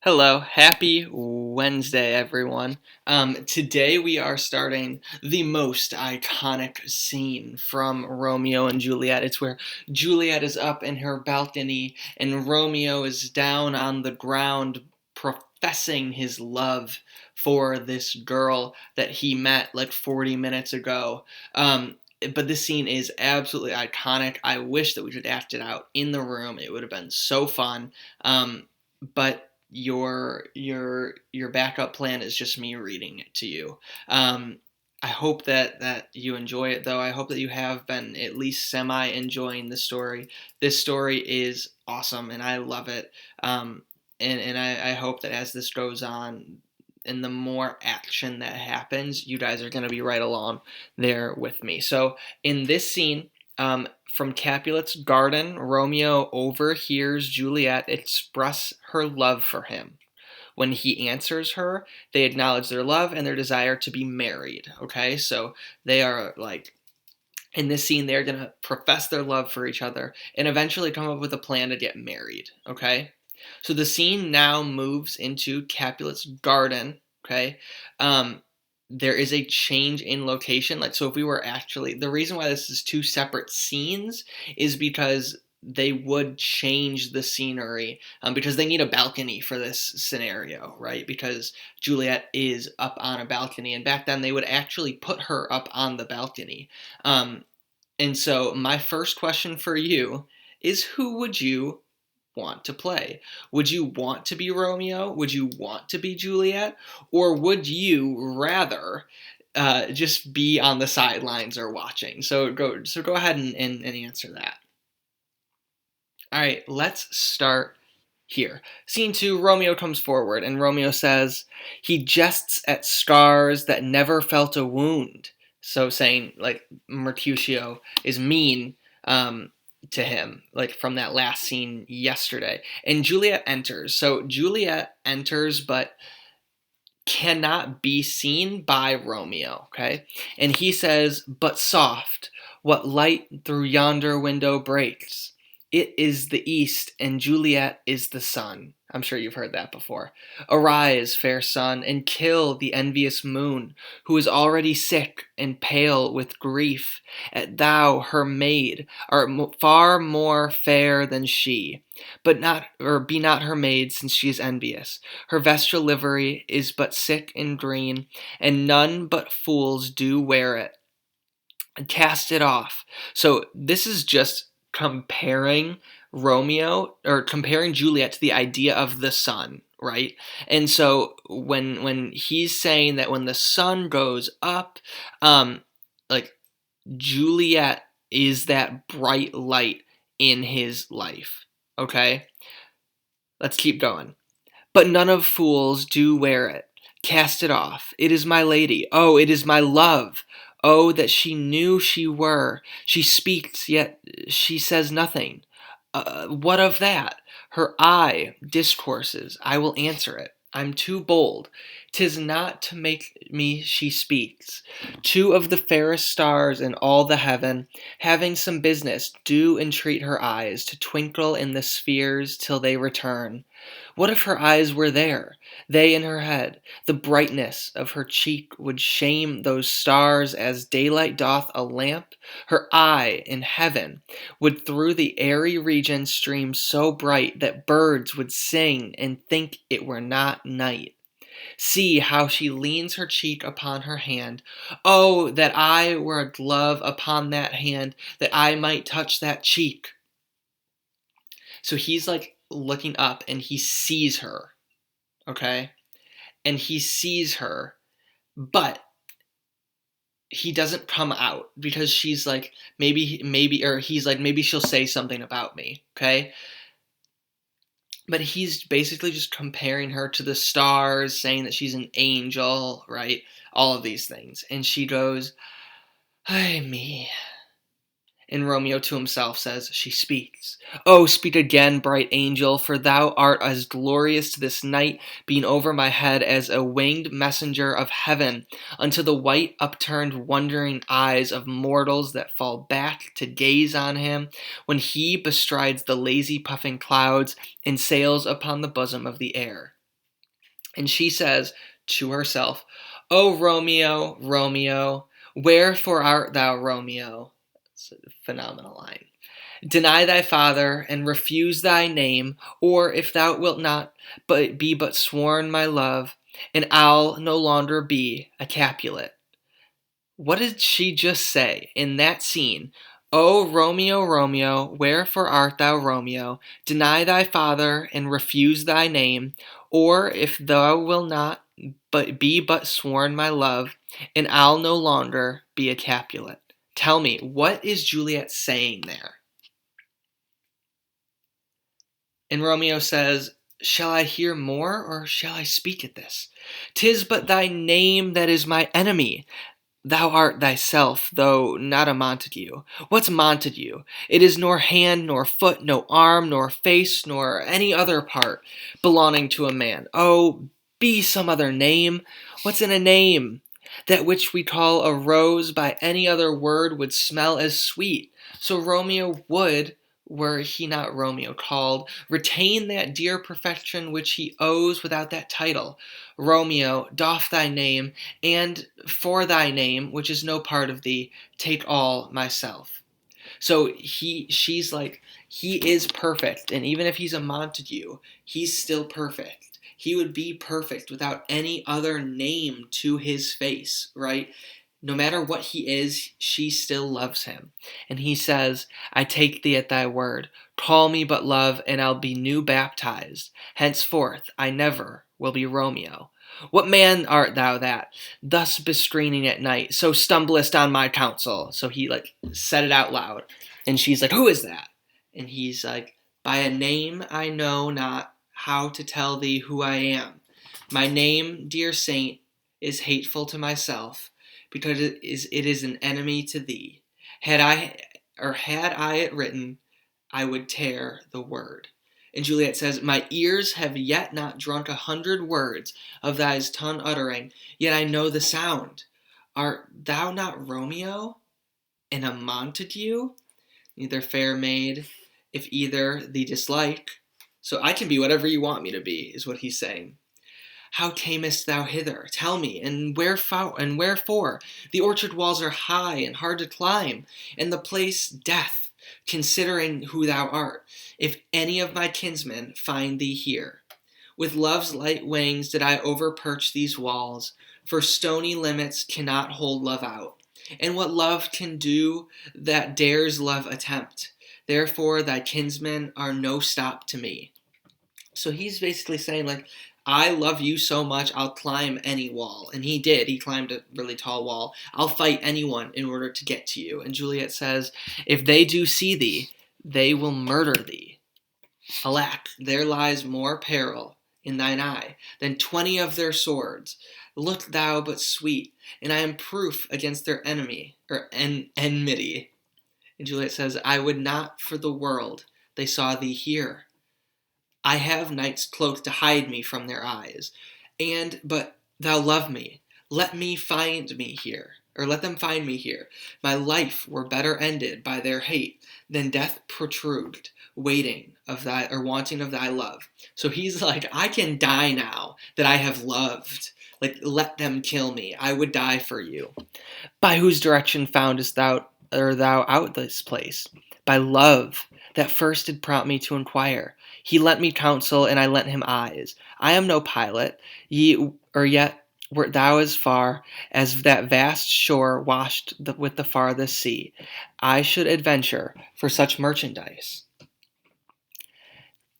Hello, happy Wednesday, everyone. Today we are starting the most iconic scene from Romeo and Juliet. It's where Juliet is up in her balcony and Romeo is down on the ground professing his love for this girl that he met like 40 minutes ago. But this scene is absolutely iconic. I wish that we could act it out in the room. It would have been so fun. But your backup plan is just me reading it to you. I hope that you enjoy it, though. I hope that you have been at least semi enjoying the story. This story is awesome, and I love it. And I hope that as this goes on, and the more action that happens, you guys are going to be right along there with me. So in this scene, from Capulet's garden, Romeo overhears Juliet express her love for him. When he answers her, they acknowledge their love and their desire to be married. Okay, so they are like, in this scene, they're going to profess their love for each other and eventually come up with a plan to get married. Okay, so the scene now moves into Capulet's garden. Okay, um, there is a change in location. Like, so if we were actually, the reason why this is two separate scenes is because they would change the scenery, because they need a balcony for this scenario, right? Because Juliet is up on a balcony, and back then they would actually put her up on the balcony. Um, and so my first question for you is, who would you want to play? Would you want to be Romeo? Would you want to be Juliet? Or would you rather just be on the sidelines or watching? So go ahead and answer that. All right, let's start here. Scene 2, Romeo comes forward, and Romeo says, he jests at scars that never felt a wound. So saying, like, Mercutio is mean to him, like from that last scene yesterday. And Juliet enters. So Juliet enters, but cannot be seen by Romeo, okay? And he says, but soft, what light through yonder window breaks? It is the east, and Juliet is the sun. I'm sure you've heard that before. Arise, fair sun, and kill the envious moon, who is already sick and pale with grief, at thou, her maid, art far more fair than she. But not, or be not her maid, since she is envious. Her vestal livery is but sick and green, and none but fools do wear it. Cast it off. So this is just comparing Romeo, or comparing Juliet to the idea of the sun, right? And so when he's saying that when the sun goes up, like, Juliet is that bright light in his life. Okay? Let's keep going. But none of fools do wear it. Cast it off. It is my lady. Oh, it is my love. Oh, that she knew she were. She speaks, yet she says nothing. What of that? Her eye discourses. I will answer it. I'm too bold. 'Tis not to make me she speaks. Two of the fairest stars in all the heaven, having some business, do entreat her eyes to twinkle in the spheres till they return. What if her eyes were there, they in her head? The brightness of her cheek would shame those stars as daylight doth a lamp. Her eye in heaven would through the airy region stream so bright that birds would sing and think it were not night. See how she leans her cheek upon her hand. Oh, that I were a glove upon that hand, that I might touch that cheek. So he's like looking up and he sees her, okay? And he sees her, but he doesn't come out because she's like, or he's like, maybe she'll say something about me, okay? But he's basically just comparing her to the stars, saying that she's an angel, right? All of these things. And she goes, ay me. And Romeo to himself says, she speaks. Oh, speak again, bright angel, for thou art as glorious to this night, being over my head as a winged messenger of heaven, unto the white upturned wondering eyes of mortals that fall back to gaze on him, when he bestrides the lazy puffing clouds and sails upon the bosom of the air. And she says to herself, "O Romeo, Romeo, wherefore art thou, Romeo?" It's a phenomenal line. "Deny thy father, and refuse thy name, or if thou wilt not but sworn my love, and I'll no longer be a Capulet." What did she just say in that scene? "O Romeo, Romeo, wherefore art thou, Romeo? Deny thy father, and refuse thy name, or if thou wilt not but sworn my love, and I'll no longer be a Capulet." Tell me, what is Juliet saying there? And Romeo says, "Shall I hear more, or shall I speak at this? 'Tis but thy name that is my enemy. Thou art thyself, though not a Montague. What's Montague? It is nor hand, nor foot, no arm, nor face, nor any other part belonging to a man. Oh, be some other name. What's in a name? That which we call a rose by any other word would smell as sweet. So Romeo would, were he not Romeo called, retain that dear perfection which he owes without that title. Romeo, doff thy name, and for thy name, which is no part of thee, take all myself." So she's like, he is perfect, and even if he's a Montague, he's still perfect. He would be perfect without any other name to his face, right? No matter what he is, she still loves him. And he says, "I take thee at thy word. Call me but love, and I'll be new baptized. Henceforth I never will be Romeo. What man art thou that, thus bestraining at night, so stumblest on my counsel?" So he said it out loud. And she's like, "Who is that?" And he's like, "By a name I know not how to tell thee who I am. My name, dear saint, is hateful to myself, because it is an enemy to thee. Had I it written, I would tear the word." And Juliet says, "My ears have yet not drunk 100 words of thy tongue uttering, yet I know the sound. Art thou not Romeo, and a Montague? Neither fair maid, if either thee dislike. So I can be whatever you want me to be," is what he's saying. "How camest thou hither? Tell me, and wherefore? The orchard walls are high and hard to climb, and the place death, considering who thou art, if any of my kinsmen find thee here. With love's light wings did I overperch these walls, for stony limits cannot hold love out. And what love can do, that dares love attempt. Therefore thy kinsmen are no stop to me." So he's basically saying, like, I love you so much, I'll climb any wall. And he did. He climbed a really tall wall. "I'll fight anyone in order to get to you." And Juliet says, "If they do see thee, they will murder thee. Alack, there lies more peril in thine eye than 20 of their swords. Look thou but sweet, and I am proof against their enmity." And Juliet says, "I would not for the world they saw thee here. I have night's cloak to hide me from their eyes. But thou love me. Let me find me here, or let them find me here. My life were better ended by their hate than death protruded, wanting of thy love." So he's like, I can die now that I have loved. Like, let them kill me. I would die for you. "By whose direction foundest thou out this place?" "By love, that first did prompt me to inquire. He lent me counsel, and I lent him eyes. I am no pilot, yet wert thou as far as that vast shore washed with the farthest sea, I should adventure for such merchandise.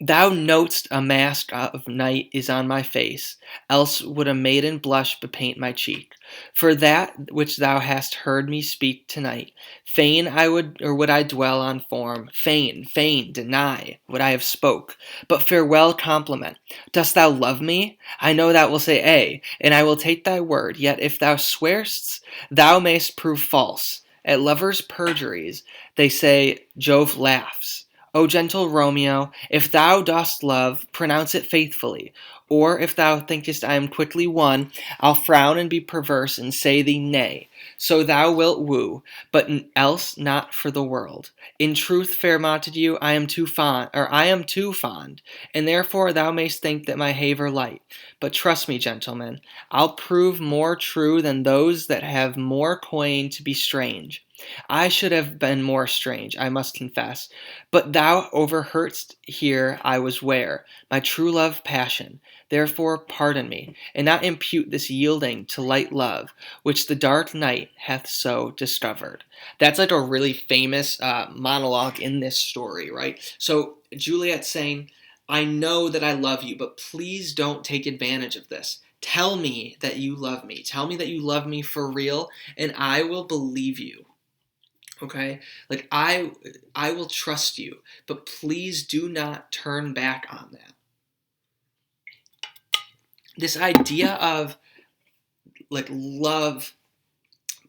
Thou know'st a mask of night is on my face, else would a maiden blush bepaint my cheek. For that which thou hast heard me speak to-night, fain would I dwell on form, fain deny what I have spoke. But farewell compliment. Dost thou love me? I know thou wilt say ay, and I will take thy word. Yet if thou swear'st, thou mayst prove false. At lovers' perjuries, they say Jove laughs. O gentle Romeo, if thou dost love, pronounce it faithfully. Or if thou thinkest I am quickly won, I'll frown and be perverse and say thee nay. So thou wilt woo, but else not for the world. In truth, fair Montague, I am too fond, and therefore thou mayst think that my haver light. But trust me, gentlemen, I'll prove more true than those that have more coin to be strange. I should have been more strange, I must confess, but thou overheardst here I was ware, my true love passion. Therefore pardon me, and not impute this yielding to light love, which the dark night hath so discovered. That's like a really famous monologue in this story, right? So Juliet's saying, I know that I love you, but please don't take advantage of this. Tell me that you love me. Tell me that you love me for real, and I will believe you. Okay? Like I will trust you, but please do not turn back on that. This idea of like love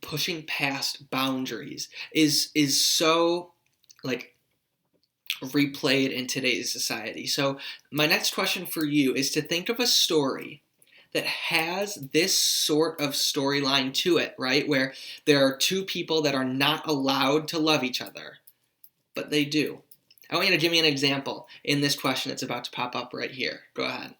pushing past boundaries is so like replayed in today's society. So my next question for you is to think of a story that has this sort of storyline to it, right? Where there are two people that are not allowed to love each other, but they do. I want you to give me an example in this question that's about to pop up right here. Go ahead.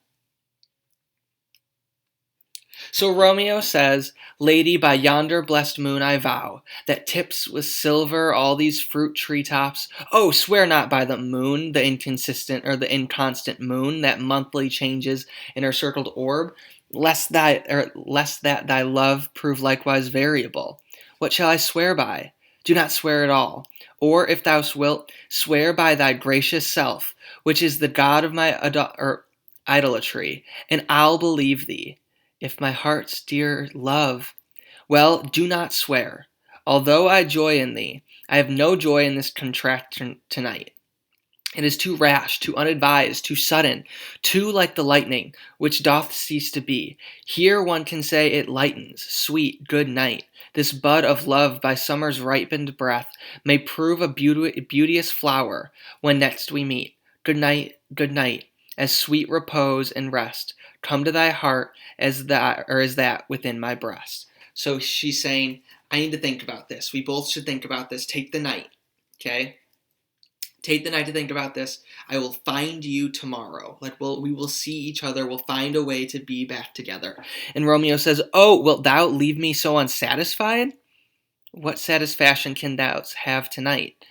So Romeo says, Lady, by yonder blessed moon I vow, that tips with silver all these fruit treetops. Oh, swear not by the moon, the inconsistent or the inconstant moon that monthly changes in her circled orb, lest that thy love prove likewise variable. What shall I swear by? Do not swear at all. Or if thou wilt, swear by thy gracious self, which is the God of my idolatry, and I'll believe thee. If my heart's dear love, well, do not swear. Although I joy in thee, I have no joy in this contract tonight. It is too rash, too unadvised, too sudden, too like the lightning, which doth cease to be. Here one can say it lightens, sweet, good night. This bud of love by summer's ripened breath may prove a beauteous flower when next we meet. Good night, as sweet repose and rest come to thy heart as that within my breast. So she's saying, I need to think about this. We both should think about this. Take the night, okay? Take the night to think about this. I will find you tomorrow. We will see each other. We'll find a way to be back together. And Romeo says, Oh, wilt thou leave me so unsatisfied? What satisfaction can thou have tonight?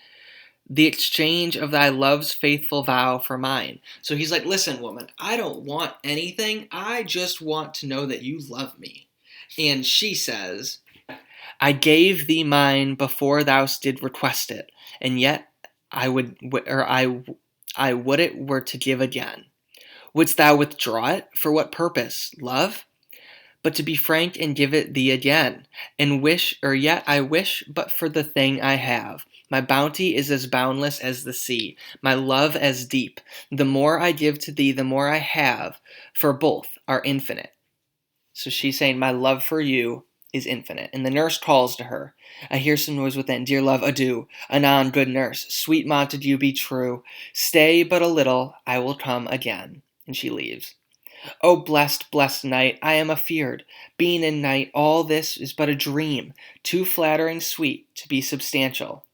The exchange of thy love's faithful vow for mine. So he's like, listen, woman, I don't want anything. I just want to know that you love me. And she says, I gave thee mine before thou did request it, and yet I would it were to give again. Wouldst thou withdraw it? For what purpose? Love? But to be frank and give it thee again, and yet I wish but for the thing I have. My bounty is as boundless as the sea, my love as deep. The more I give to thee, the more I have, for both are infinite. So she's saying, my love for you is infinite. And the nurse calls to her. I hear some noise within. Dear love, adieu. Anon, good nurse. Sweet Montague, be true. Stay but a little, I will come again. And she leaves. O blessed, blessed night, I am afeard. Being in night, all this is but a dream, too flattering sweet to be substantial.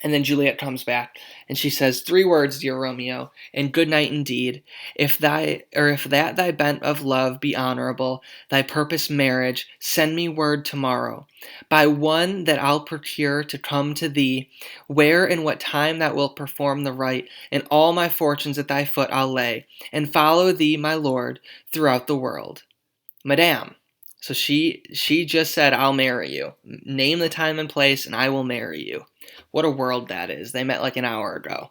And then Juliet comes back, and she says, 3 words, dear Romeo, and good night indeed. If that thy bent of love be honorable, thy purpose marriage, send me word tomorrow, by one that I'll procure to come to thee, where and what time thou wilt perform the rite, and all my fortunes at thy foot I'll lay, and follow thee, my lord, throughout the world. Madame. So she just said, I'll marry you. Name the time and place, and I will marry you. What a world that is. They met like an hour ago.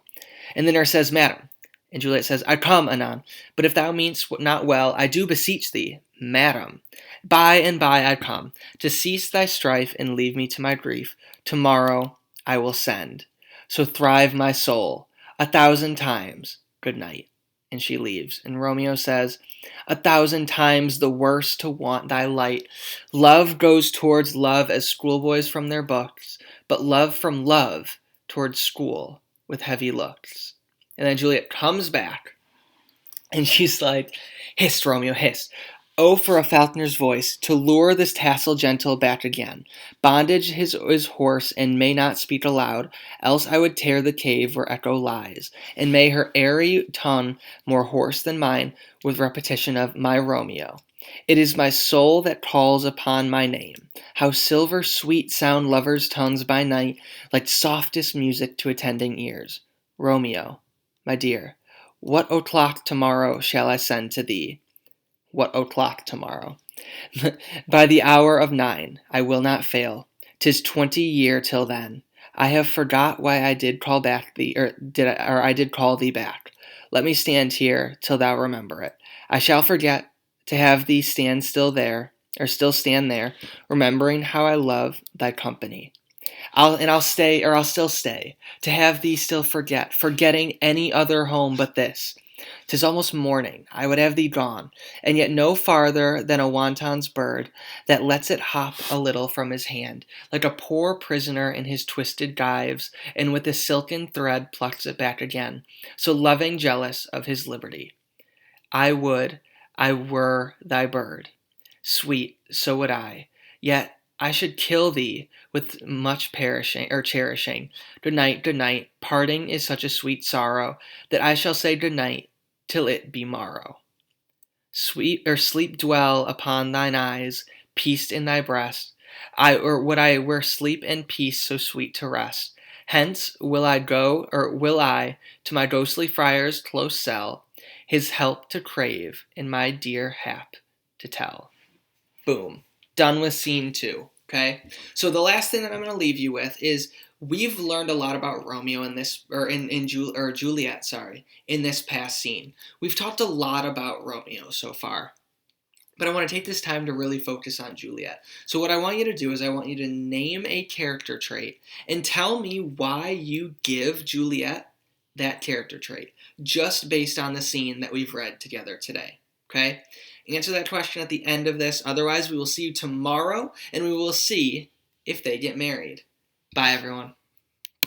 And the nurse says, Madam. And Juliet says, I come, anon. But if thou meanst not well, I do beseech thee, Madam. By and by I come, to cease thy strife and leave me to my grief. Tomorrow I will send. So thrive my soul 1,000 times. Good night. And she leaves. And Romeo says, 1,000 times the worse to want thy light. Love goes towards love as schoolboys from their books, but love from love towards school with heavy looks. And then Juliet comes back, and she's like, "Hist, Romeo, hist. Oh, for a falconer's voice, to lure this tassel gentle back again. Bondage his horse, and may not speak aloud, else I would tear the cave where echo lies. And may her airy tongue, more hoarse than mine, with repetition of my Romeo. It is my soul that calls upon my name. How silver sweet sound lovers' tongues by night, like softest music to attending ears. Romeo, my dear, what o'clock tomorrow shall I send to thee? What o'clock tomorrow? By the hour of 9, I will not fail. 'Tis 20 year till then. I have forgot why I did call back thee, I did call thee back. Let me stand here till thou remember it. I shall forget to have thee stand still there, or still stand there, remembering how I love thy company. I'll stay, or I'll still stay, to have thee still forget, forgetting any other home but this. 'Tis almost morning, I would have thee gone, and yet no farther than a wanton's bird, that lets it hop a little from his hand, like a poor prisoner in his twisted gyves, and with a silken thread plucks it back again, so loving jealous of his liberty. I would I were thy bird. Sweet, so would I. Yet I should kill thee with much cherishing. Good night, good night. Parting is such a sweet sorrow that I shall say good night till it be morrow. Sweet or sleep dwell upon thine eyes, peace in thy breast. Would I were sleep and peace so sweet to rest. Hence will I go, or will I, to my ghostly friar's close cell, his help to crave, and my dear hap to tell. Boom. Done with scene 2. Okay? So the last thing that I'm going to leave you with is we've learned a lot about Romeo in this, or Juliet, sorry, in this past scene. We've talked a lot about Romeo so far. But I want to take this time to really focus on Juliet. So what I want you to do is I want you to name a character trait and tell me why you give Juliet that character trait, just based on the scene that we've read together today. Okay? Answer that question at the end of this. Otherwise, we will see you tomorrow, and we will see if they get married. Bye, everyone.